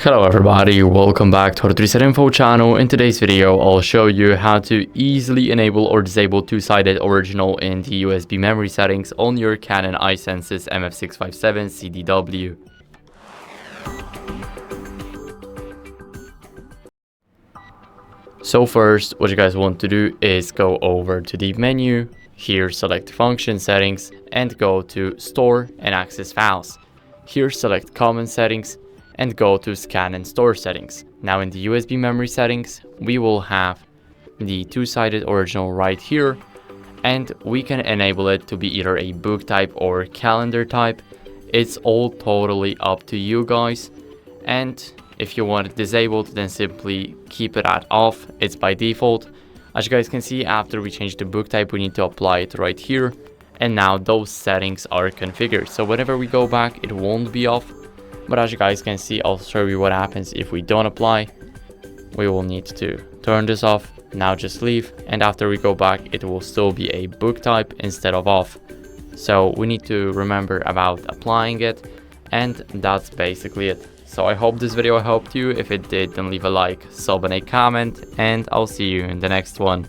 Hello everybody, welcome back to our Reset Info channel. In today's video, I'll show you how to easily enable or disable two-sided original in the USB memory settings on your CANON i-SENSYS MF657Cdw. So first, what you guys want to do is go over to the menu, here select Function Settings and go to Store and Access Files. Here select Common Settings and go to Scan and Store Settings. Now in the USB memory settings, we will have the two-sided original right here, and we can enable it to be either a book type or calendar type. It's all totally up to you guys, and if you want it disabled, then simply keep it at off. It's by default. As you guys can see, after we change the book type, we need to apply it right here, and now those settings are configured. So whenever we go back, it won't be off. But as you guys can see, I'll show you what happens if we don't apply. We will need to turn this off. Now just leave, and after we go back, it will still be a book type instead of off. So we need to remember about applying it, and that's basically it. So I hope this video helped you. If it did, then leave a like, sub, and a comment, and I'll see you in the next one.